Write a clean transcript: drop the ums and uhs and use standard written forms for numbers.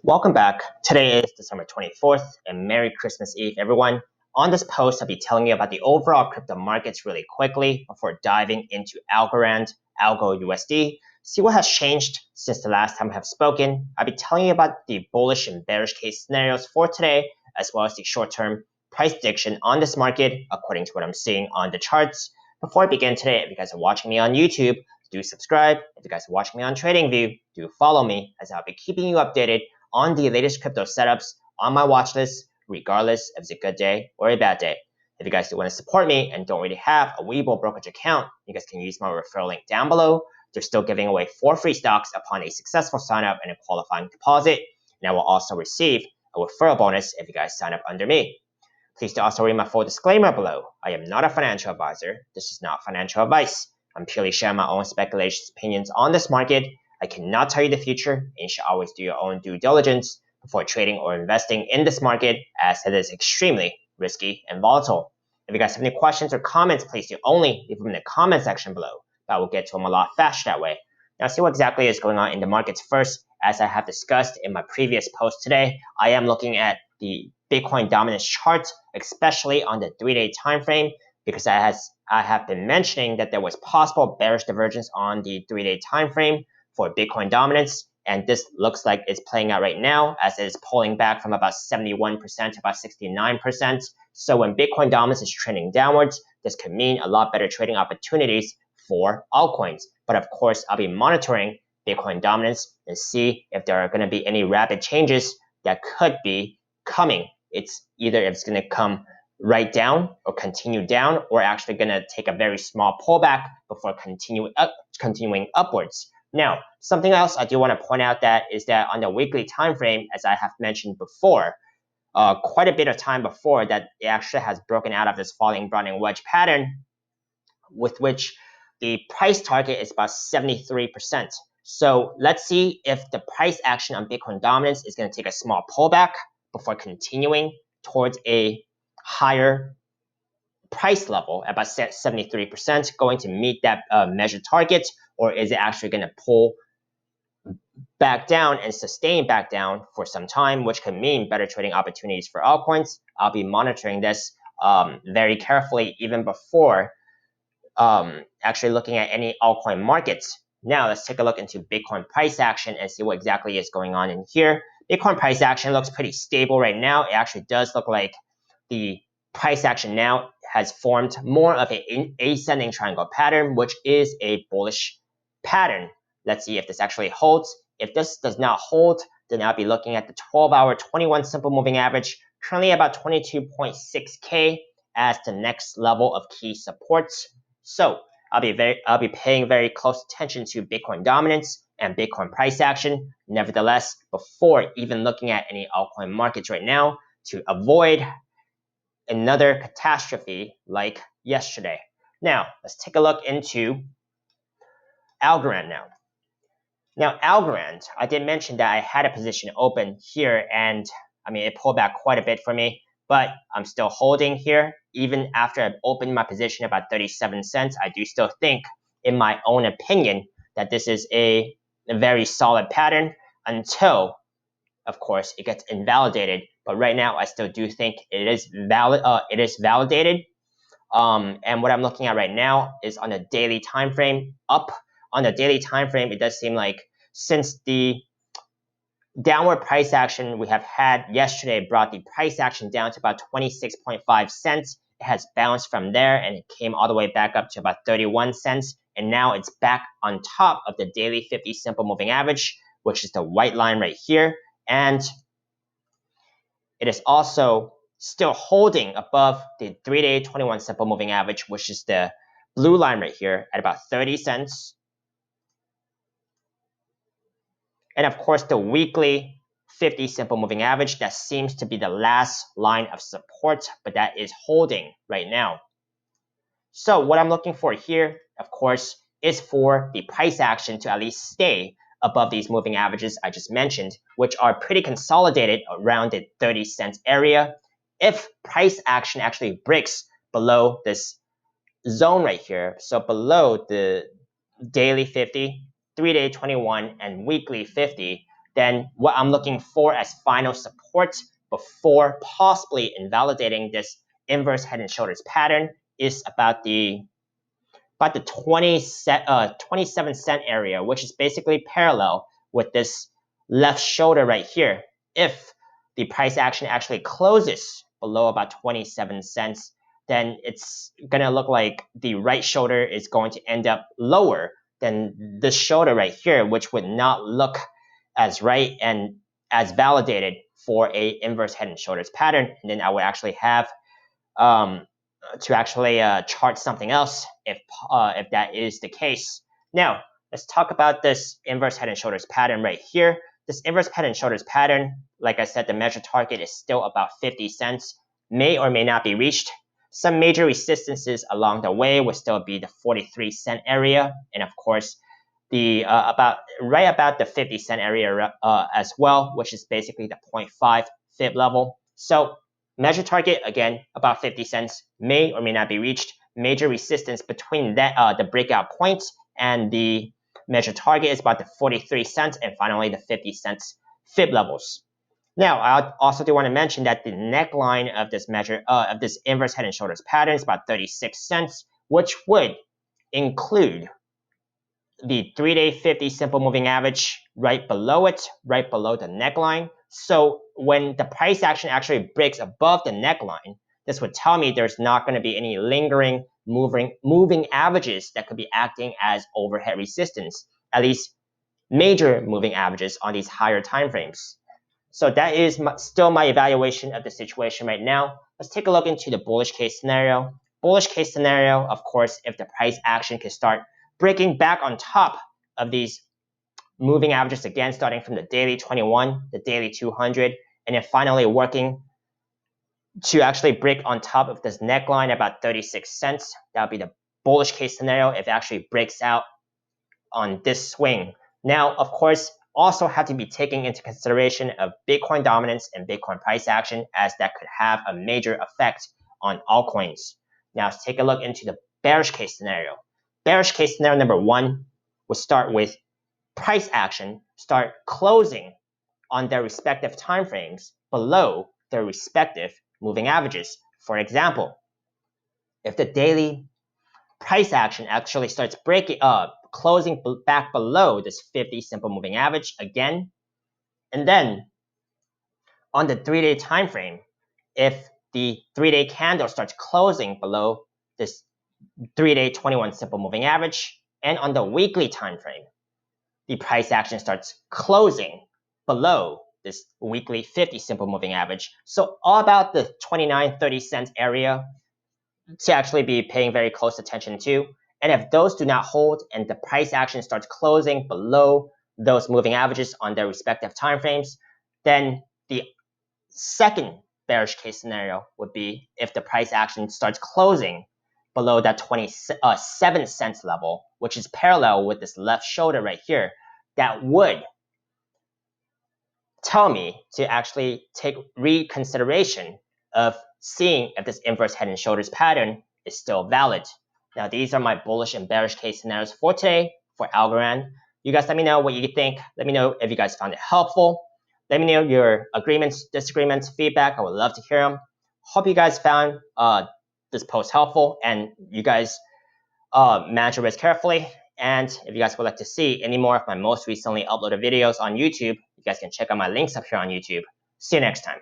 Welcome back. Today is December 24th and Merry Christmas Eve, everyone. On this post, I'll be telling you about the overall crypto markets really quickly before diving into Algorand, ALGOUSD, see what has changed since the last time I have spoken. I'll be telling you about the bullish and bearish case scenarios for today, as well as the short-term price prediction on this market according to what I'm seeing on the charts. Before I begin today, if you guys are watching me on YouTube, do subscribe. If you guys are watching me on TradingView, do follow me, as I'll be keeping you updated on the latest crypto setups on my watch list, regardless if it's a good day or a bad day. If you guys do want to support me and don't already have a Webull brokerage account, you guys can use my referral link down below. They're still giving away 4 free stocks upon a successful sign up and a qualifying deposit. And I will also receive a referral bonus if you guys sign up under me. Please do also read my full disclaimer below. I am not a financial advisor. This is not financial advice. I'm purely sharing my own speculations, opinions on this market. I cannot tell you the future, and you should always do your own due diligence before trading or investing in this market, as it is extremely risky and volatile. If you guys have any questions or comments, please do only leave them in the comment section below. I will get to them a lot faster that way. Now, see what exactly is going on in the markets first. As I have discussed in my previous post today, I am looking at the Bitcoin dominance chart, especially on the 3-day time frame, because I have been mentioning that there was possible bearish divergence on the 3-day time frame for Bitcoin dominance, and this looks like it's playing out right now, as it is pulling back from about 71% to about 69%. So when Bitcoin dominance is trending downwards, this could mean a lot better trading opportunities for altcoins. But of course, I'll be monitoring Bitcoin dominance and see if there are going to be any rapid changes that could be coming. It's either if it's going to come right down or continue down, or actually going to take a very small pullback before continuing upwards. Now, something else I do want to point out is that on the weekly time frame, as I have mentioned before, quite a bit of time before, that it actually has broken out of this falling Brownian wedge pattern, with which the price target is about 73%. So let's see if the price action on Bitcoin dominance is going to take a small pullback before continuing towards a higher price level at about 73%, going to meet that measured target, or is it actually going to pull back down and sustain back down for some time, which could mean better trading opportunities for altcoins. I'll be monitoring this very carefully even before actually looking at any altcoin markets. Now let's take a look into Bitcoin price action and see what exactly is going on in here. Bitcoin price action looks pretty stable right now. It actually does look like the price action now has formed more of an ascending triangle pattern, which is a bullish pattern. Let's see if this actually holds. If this does not hold, then I'll be looking at the 12-hour 21 simple moving average, currently about 22.6K, as the next level of key supports. So I'll be paying very close attention to Bitcoin dominance and Bitcoin price action. Nevertheless, before even looking at any altcoin markets right now, to avoid another catastrophe like yesterday. Now, let's take a look into Algorand now. Now, Algorand, I did mention that I had a position open here, and I mean, it pulled back quite a bit for me, but I'm still holding here. Even after I've opened my position about 37 cents, I do still think, in my own opinion, that this is a very solid pattern until, of course, it gets invalidated. But right now, I still do think it is valid. It is validated. And what I'm looking at right now is on a daily time frame up. On the daily time frame, it does seem like since the downward price action we have had yesterday brought the price action down to about 26.5 cents. It has bounced from there and it came all the way back up to about 31 cents. And now it's back on top of the daily 50 simple moving average, which is the white line right here. And it is also still holding above the 3-day 21 simple moving average, which is the blue line right here at about 30 cents. And of course, the weekly 50 simple moving average, that seems to be the last line of support, but that is holding right now. So what I'm looking for here, of course, is for the price action to at least stay above these moving averages I just mentioned, which are pretty consolidated around the 30 cents area. If price action actually breaks below this zone right here, so below the daily 50, 3-day 21, and weekly 50, then what I'm looking for as final support before possibly invalidating this inverse head and shoulders pattern is about the 27 cent area, which is basically parallel with this left shoulder right here. If the price action actually closes below about 27 cents, then it's going to look like the right shoulder is going to end up lower than this shoulder right here, which would not look as right and as validated for a inverse head and shoulders pattern. And then I would actually have to actually chart something else if that is the case. Now, let's talk about this inverse head and shoulders pattern right here. This inverse head and shoulders pattern, like I said, the measure target is still about 50 cents, may or may not be reached. Some major resistances along the way would still be the 43 cent area, and of course, the about the 50 cent area as well, which is basically the 0.5 fib level. So measure target, again, about 50 cents, may or may not be reached. Major resistance between that the breakout point and the measure target is about the 43 cents, and finally the 50 cents fib levels. Now, I also do want to mention that the neckline of this of this inverse head and shoulders pattern is about 36 cents, which would include the 3-day 50 simple moving average right below it, right below the neckline. So when the price action actually breaks above the neckline, this would tell me there's not going to be any lingering moving averages that could be acting as overhead resistance, at least major moving averages on these higher time frames. So that is still my evaluation of the situation right now. Let's take a look into the bullish case scenario. Bullish case scenario, of course, if the price action can start breaking back on top of these moving averages again, starting from the daily 21, the daily 200, and then finally working to actually break on top of this neckline about 36 cents. That would be the bullish case scenario if it actually breaks out on this swing. Now, of course, also have to be taking into consideration of Bitcoin dominance and Bitcoin price action, as that could have a major effect on altcoins. Now, let's take a look into the bearish case scenario. Bearish case scenario number one would start with price action start closing on their respective time frames below their respective moving averages. For example, if the daily price action actually starts closing back below this 50 simple moving average again, and then on the 3-day time frame, if the 3-day candle starts closing below this 3-day 21 simple moving average, and on the weekly time frame, the price action starts closing below this weekly 50 simple moving average. So all about the 29-30 cents area to actually be paying very close attention to. And if those do not hold and the price action starts closing below those moving averages on their respective time frames, then the second bearish case scenario would be if the price action starts closing below that 27 cents level, which is parallel with this left shoulder right here. That would tell me to actually take reconsideration of seeing if this inverse head and shoulders pattern is still valid. Now, these are my bullish and bearish case scenarios for today for Algorand. You guys let me know what you think. Let me know if you guys found it helpful. Let me know your agreements, disagreements, feedback. I would love to hear them. Hope you guys found this post helpful and you guys manage your risk carefully. And if you guys would like to see any more of my most recently uploaded videos on YouTube, you guys can check out my links up here on YouTube. See you next time.